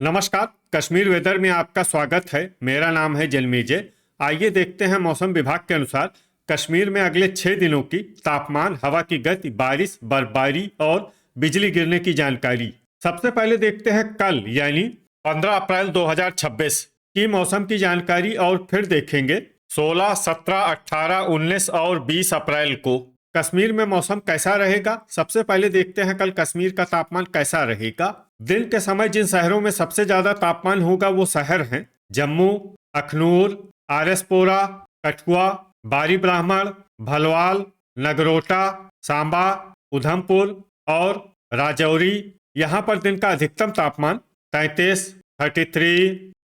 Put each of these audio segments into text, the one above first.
नमस्कार। कश्मीर वेदर में आपका स्वागत है। मेरा नाम है जन्मेजय। आइए देखते हैं मौसम विभाग के अनुसार कश्मीर में अगले 6 दिनों की तापमान, हवा की गति, बारिश, बर्फबारी और बिजली गिरने की जानकारी। सबसे पहले देखते हैं कल यानी 15 अप्रैल 2026 की मौसम की जानकारी और फिर देखेंगे 16, 17, 18, 19 और 20 अप्रैल को कश्मीर में मौसम कैसा रहेगा। सबसे पहले देखते हैं कल कश्मीर का तापमान कैसा रहेगा। दिन के समय जिन शहरों में सबसे ज्यादा तापमान होगा वो शहर हैं जम्मू, अखनूर, आरएसपोरा, कठुआ, बारी ब्राह्मण, भलवाल, नगरोटा, सांबा, उधमपुर और राजौरी। यहाँ पर दिन का अधिकतम तापमान 33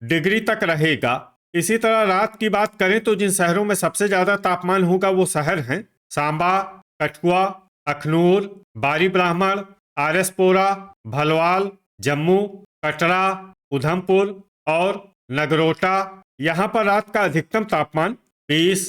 डिग्री तक रहेगा। इसी तरह रात की बात करें तो जिन शहरों में सबसे ज्यादा तापमान होगा वो शहर हैं सांबा, कठुआ, अखनूर, बारी ब्राह्मण, आरएसपोरा, भलवाल, जम्मू, कटरा, उधमपुर और नगरोटा। यहाँ पर रात का अधिकतम तापमान 20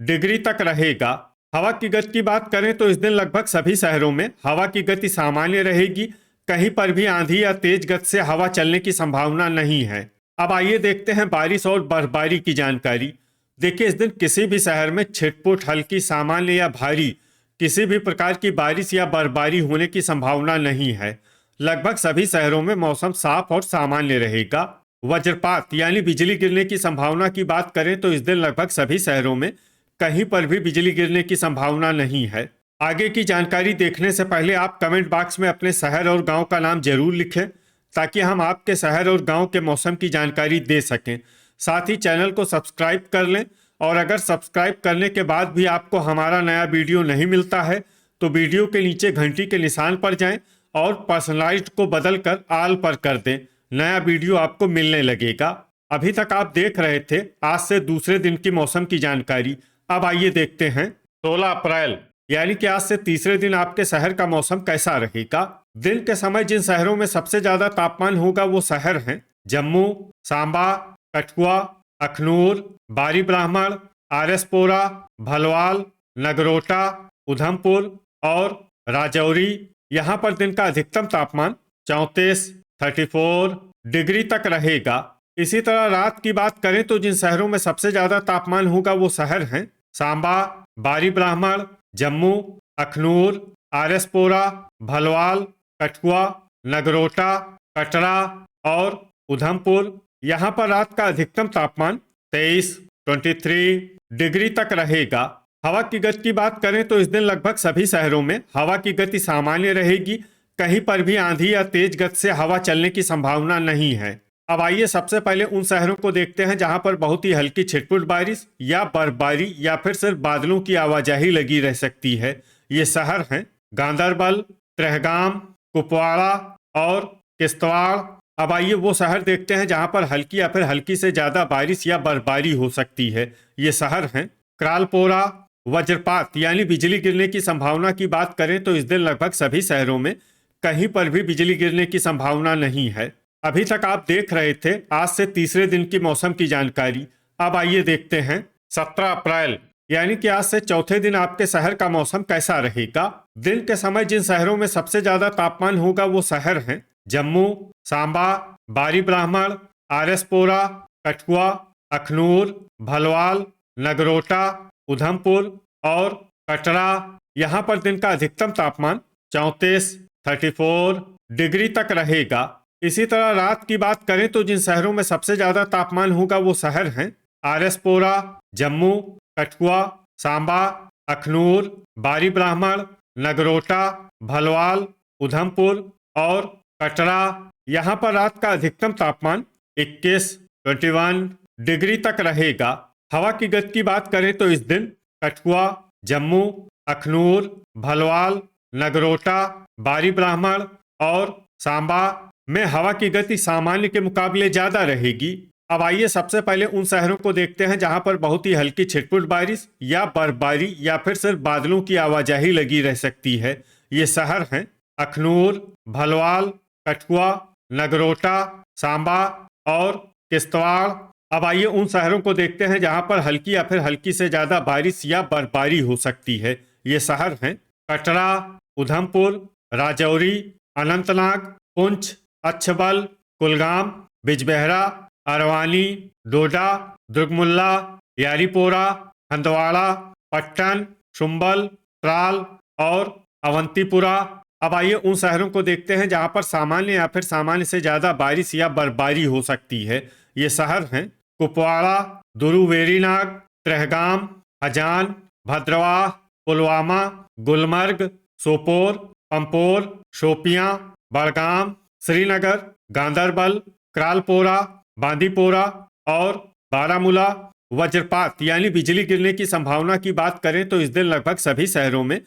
डिग्री तक रहेगा। हवा की गति की बात करें तो इस दिन लगभग सभी शहरों में हवा की गति सामान्य रहेगी। कहीं पर भी आंधी या तेज गति से हवा चलने की संभावना नहीं है। अब आइए देखते हैं बारिश और बर्फबारी की जानकारी। देखिए, इस दिन किसी भी शहर में छिटपुट, हल्की, सामान्य या भारी किसी भी प्रकार की बारिश या बर्फबारी होने की संभावना नहीं है। लगभग सभी शहरों में मौसम साफ और सामान्य रहेगा। वज्रपात यानी बिजली गिरने की संभावना की बात करें तो इस दिन लगभग सभी शहरों में कहीं पर भी बिजली गिरने की संभावना नहीं है। आगे की जानकारी देखने से पहले आप कमेंट बॉक्स में अपने शहर और गांव का नाम जरूर लिखें ताकि हम आपके शहर और गांव के मौसम की जानकारी दे सकें। साथ ही चैनल को सब्सक्राइब कर लें और अगर सब्सक्राइब करने के बाद भी आपको हमारा नया वीडियो नहीं मिलता है तो वीडियो के नीचे घंटी के निशान पर जाएं और पर्सनलाइज्ड को बदलकर ऑल पर कर दें। नया वीडियो आपको मिलने लगेगा। अभी तक आप देख रहे थे आज से दूसरे दिन की मौसम की जानकारी। अब आइए देखते हैं 16 अप्रैल यानी कि आज से तीसरे दिन आपके शहर का मौसम कैसा रहेगा। दिन के समय जिन शहरों में सबसे ज्यादा तापमान होगा वो शहर हैं जम्मू, सांबा, कठुआ, अखनूर, बारी ब्राह्मण, आरएसपोरा, भलवाल, नगरोटा, उधमपुर और राजौरी। यहाँ पर दिन का अधिकतम तापमान 34 डिग्री तक रहेगा। इसी तरह रात की बात करें तो जिन शहरों में सबसे ज्यादा तापमान होगा वो शहर हैं सांबा, बारी ब्राह्मण, जम्मू, अखनूर, आरएसपोरा, भलवाल, कठुआ, नगरोटा, कटरा और उधमपुर। यहाँ पर रात का अधिकतम तापमान 23 डिग्री तक रहेगा। हवा की गति की बात करें तो इस दिन लगभग सभी शहरों में हवा की गति सामान्य रहेगी। कहीं पर भी आंधी या तेज गति से हवा चलने की संभावना नहीं है। अब आइए सबसे पहले उन शहरों को देखते हैं जहां पर बहुत ही हल्की छिटपुट बारिश या बर्फबारी या फिर सिर्फ बादलों की आवाजाही लगी रह सकती है। ये शहर हैं गांदरबल, त्रेहगाम, कुपवाड़ा और किश्तवाड़। अब आइए वो शहर देखते हैं जहां पर हल्की या फिर हल्की से ज्यादा बारिश या बर्फबारी हो सकती है। ये शहर हैं क्रालपोरा। वज्रपात यानी बिजली गिरने की संभावना की बात करें तो इस दिन लगभग सभी शहरों में कहीं पर भी बिजली गिरने की संभावना नहीं है। अभी तक आप देख रहे थे आज से तीसरे दिन की मौसम की जानकारी। अब आइए देखते हैं 17 अप्रैल यानी कि आज से चौथे दिन आपके शहर का मौसम कैसा रहेगा। दिन के समय जिन शहरों में सबसे ज्यादा तापमान होगा वो शहर हैं जम्मू, सांबा, बारी ब्राह्मण, आरएसपोरा, कठुआ, अखनूर, भलवाल, नगरोटा, उधमपुर और कटरा। यहाँ पर दिन का अधिकतम तापमान 34 डिग्री तक रहेगा। इसी तरह रात की बात करें तो जिन शहरों में सबसे ज्यादा तापमान होगा वो शहर हैं आरएसपोरा, जम्मू, कठुआ, सांबा, अखनूर, बारी ब्राह्मण, नगरोटा, भलवाल, उधमपुर और कटरा। यहाँ पर रात का अधिकतम तापमान 21 डिग्री तक रहेगा। हवा की गति की बात करें तो इस दिन कठुआ, जम्मू, अखनूर, भलवाल, नगरोटा, बारी ब्राह्मण और सांबा में हवा की गति सामान्य के मुकाबले ज्यादा रहेगी। अब आइए सबसे पहले उन शहरों को देखते हैं जहां पर बहुत ही हल्की छिटपुट बारिश या बर्फबारी या फिर सिर्फ बादलों की आवाजाही लगी रह सकती है। ये शहर हैं अखनूर, भलवाल, कठुआ, नगरोटा, सांबा और किश्तवाड़। अब आइए उन शहरों को देखते हैं जहां पर हल्की या फिर हल्की से ज्यादा बारिश या बर्फबारी हो सकती है। ये शहर हैं कटरा, उधमपुर, राजौरी, अनंतनाग, पुंछ, अच्छबल, कुलगाम, बिजबेहरा, अरवानी, डोडा, दुर्गमुल्ला, यारीपोरा, हंदवाड़ा, पट्टन, शुम्बल, त्राल और अवंतीपुरा। अब आइए उन शहरों को देखते हैं जहां पर सामान्य या फिर सामान्य से ज्यादा बारिश या बर्फबारी हो सकती है। ये शहर हैं कुपवाड़ा, दुरुवेरीनाग, ट्रहगाम, हजान, भद्रवाह, पुलवामा, गुलमर्ग, सोपोर, पंपोर, शोपियां, बड़गाम, श्रीनगर, गांदरबल, क्रालपोरा, बांदीपोरा और बारामूला। वज्रपात यानी बिजली गिरने की संभावना की बात करें तो इस दिन लगभग सभी शहरों में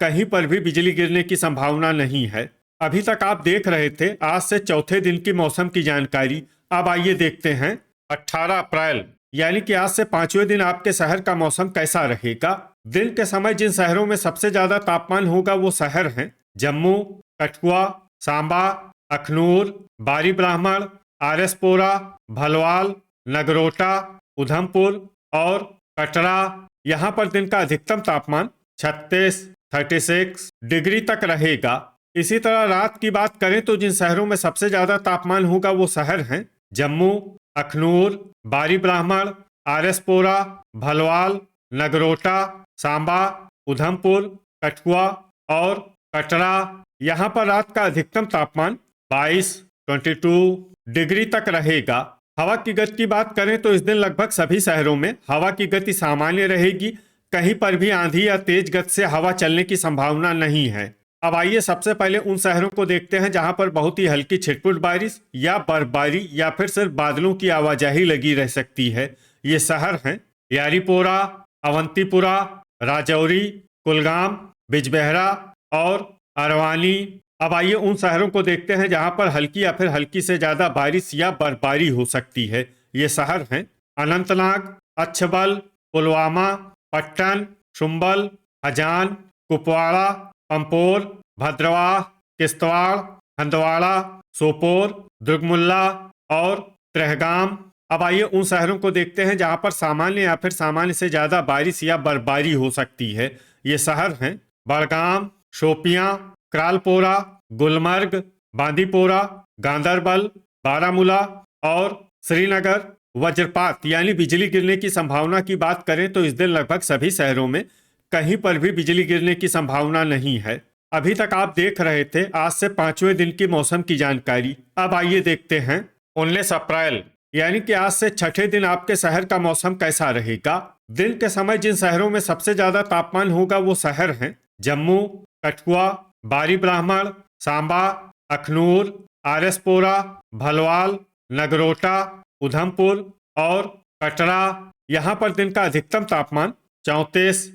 कहीं पर भी बिजली गिरने की संभावना नहीं है। अभी तक आप देख रहे थे आज से चौथे दिन की मौसम की जानकारी। अब आइए देखते हैं 18 अप्रैल यानी कि आज से पांचवें दिन आपके शहर का मौसम कैसा रहेगा। दिन के समय जिन शहरों में सबसे ज्यादा तापमान होगा वो शहर हैं जम्मू, कठुआ, सांबा, अखनूर, बारी ब्राह्मण, आरएसपोरा, भलवाल, नगरोटा, उधमपुर और कटरा। यहाँ पर दिन का अधिकतम तापमान 36 डिग्री तक रहेगा। इसी तरह रात की बात करें तो जिन शहरों में सबसे ज्यादा तापमान होगा वो शहर हैं जम्मू, अखनूर, बारी ब्राह्मण, आरएसपोरा, भलवाल, नगरोटा, सांबा, उधमपुर, कठुआ और कटरा। यहाँ पर रात का अधिकतम तापमान 22 डिग्री तक रहेगा। हवा की गति की बात करें तो इस दिन लगभग सभी शहरों में हवा की गति सामान्य रहेगी। कहीं पर भी आंधी या तेज गति से हवा चलने की संभावना नहीं है। अब आइए सबसे पहले उन शहरों को देखते हैं जहां पर बहुत ही हल्की छिटपुट बारिश या बर्फबारी या फिर सिर्फ बादलों की आवाजाही लगी रह सकती है। ये शहर हैं यारीपोरा, अवंतीपुरा, राजौरी, कुलगाम, बिजबेहरा और अरवानी। अब आइए उन शहरों को देखते हैं जहां पर हल्की या फिर हल्की से ज्यादा बारिश या बर्फबारी हो सकती है। ये शहर हैं अनंतनाग, अच्छबल, पुलवामा, पट्टन, शुम्बल, हजान, कुपवाड़ा, पंपोर, भद्रवाह, किश्तवाड़, हंदवाड़ा, सोपोर, दुर्गमुल्ला और ट्रहगाम। अब आइए उन शहरों को देखते हैं जहां पर सामान्य या फिर सामान्य से ज्यादा बारिश या बर्फबारी हो सकती है। ये शहर हैं बड़गाम, शोपियां, क्रालपोरा, गुलमर्ग, बांदीपोरा, गांदरबल, बारामूला और श्रीनगर। वज्रपात यानी बिजली गिरने की संभावना की बात करें तो इस दिन लगभग सभी शहरों में कहीं पर भी बिजली गिरने की संभावना नहीं है। अभी तक आप देख रहे थे आज से पांचवें दिन की मौसम की जानकारी। अब आइए देखते हैं 19 अप्रैल यानी कि आज से छठे दिन आपके शहर का मौसम कैसा रहेगा। दिन के समय जिन शहरों में सबसे ज्यादा तापमान होगा वो शहर हैं जम्मू, कठुआ, बारी ब्राह्मण, सांबा, अखनूर, आरएसपोरा, भलवाल, नगरोटा, उधमपुर और कटरा। यहाँ पर दिन का अधिकतम तापमान 34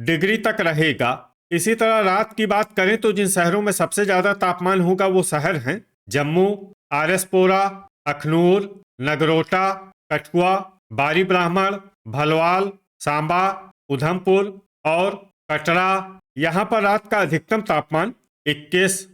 डिग्री तक रहेगा। इसी तरह रात की बात करें तो जिन शहरों में सबसे ज्यादा तापमान होगा वो शहर हैं जम्मू, आरएसपोरा, अखनूर, नगरोटा, कठुआ, बारी ब्राह्मण, भलवाल, सांबा, उधमपुर और कटरा। यहाँ पर रात का अधिकतम तापमान 21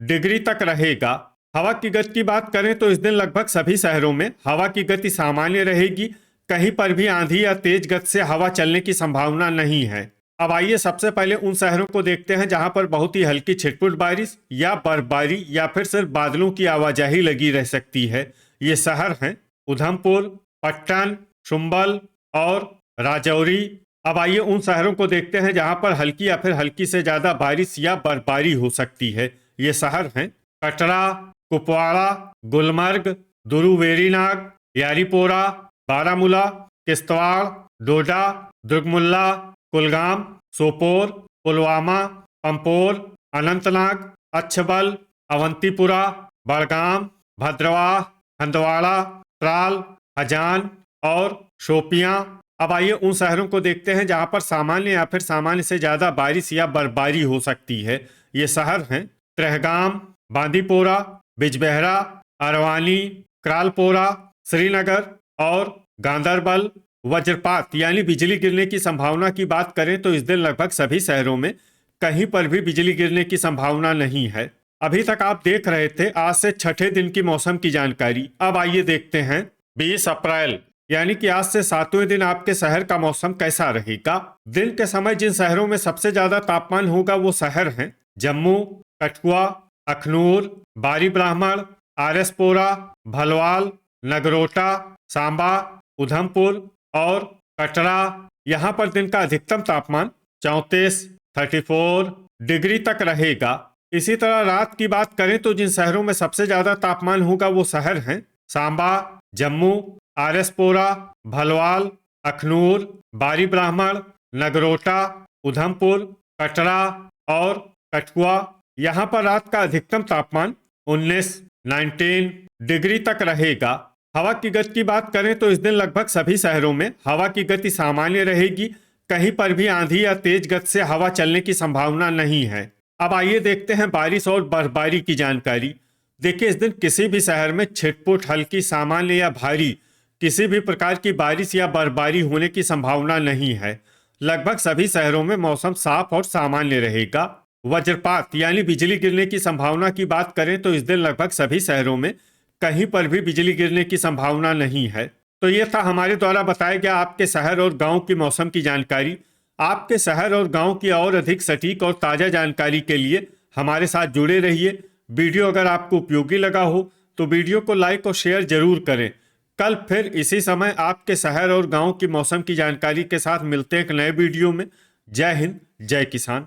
डिग्री तक रहेगा। हवा की गति की बात करें तो इस दिन लगभग सभी शहरों में हवा की गति सामान्य रहेगी। कहीं पर भी आंधी या तेज गति से हवा चलने की संभावना नहीं है। अब आइए सबसे पहले उन शहरों को देखते हैं जहां पर बहुत ही हल्की छिटपुट बारिश या बर्फबारी या फिर सिर्फ बादलों की आवाजाही लगी रह सकती है। ये शहर हैं उधमपुर, पट्टन, शुम्बल और राजौरी। अब आइए उन शहरों को देखते हैं जहां पर हल्की या फिर हल्की से ज्यादा बारिश या बर्फबारी हो सकती है। ये शहर हैं कटरा, कुपवाड़ा, गुलमर्ग, दुरुवेरीनाग, यारीपोरा, बारामूला, किश्तवाड़, डोडा, दुर्गमुल्ला, कुलगाम, सोपोर, पुलवामा, पंपोर, अनंतनाग, अच्छबल, अवंतीपुरा, बड़गाम, भद्रवाह, हंदवाड़ा, त्राल, हजान और शोपियां। अब आइए उन शहरों को देखते हैं जहां पर सामान्य या फिर सामान्य से ज्यादा बारिश या बर्फबारी हो सकती है। ये शहर हैं ट्रहगाम, बांदीपोरा, बिजबेहरा, अरवानी, क्रालपोरा, श्रीनगर और गांदरबल। वज्रपात यानी बिजली गिरने की संभावना की बात करें तो इस दिन लगभग सभी शहरों में कहीं पर भी बिजली गिरने की संभावना नहीं है। अभी तक आप देख रहे थे आज से छठे दिन की मौसम की जानकारी। अब आइए देखते हैं 20 अप्रैल यानी कि आज से सातवें दिन आपके शहर का मौसम कैसा रहेगा। दिन के समय जिन शहरों में सबसे ज्यादा तापमान होगा वो शहर हैं जम्मू, कठुआ, अखनूर, बारी ब्राह्मण, आरएसपुरा, भलवाल, नगरोटा, सांबा, उधमपुर और कटरा। यहाँ पर दिन का अधिकतम तापमान 34 डिग्री तक रहेगा। इसी तरह रात की बात करें तो जिन शहरों में सबसे ज्यादा तापमान होगा वो शहर हैं सांबा, जम्मू, आरएसपुरा, भलवाल, अखनूर, बारी ब्राह्मण, नगरोटा, उधमपुर, कटरा और कठुआ। यहाँ पर रात का अधिकतम तापमान 19 डिग्री तक रहेगा। हवा की गति की बात करें तो इस दिन लगभग सभी शहरों में हवा की गति सामान्य रहेगी। कहीं पर भी आंधी या तेज गति से हवा चलने की संभावना नहीं है। अब आइए देखते हैं बारिश और बर्फबारी की जानकारी। देखिए, इस दिन किसी भी शहर में छिटपुट, हल्की, सामान्य या भारी किसी भी प्रकार की बारिश या बर्फबारी होने की संभावना नहीं है। लगभग सभी शहरों में मौसम साफ और सामान्य रहेगा। वज्रपात यानी बिजली गिरने की संभावना की बात करें तो इस दिन लगभग सभी शहरों में कहीं पर भी बिजली गिरने की संभावना नहीं है। तो ये था हमारे द्वारा बताया गया आपके शहर और गांव की मौसम की जानकारी। आपके शहर और गांव की और अधिक सटीक और ताज़ा जानकारी के लिए हमारे साथ जुड़े रहिए। वीडियो अगर आपको उपयोगी लगा हो तो वीडियो को लाइक और शेयर जरूर करें। कल फिर इसी समय आपके शहर और गांव की मौसम की जानकारी के साथ मिलते हैं एक नए वीडियो में। जय हिंद, जय किसान।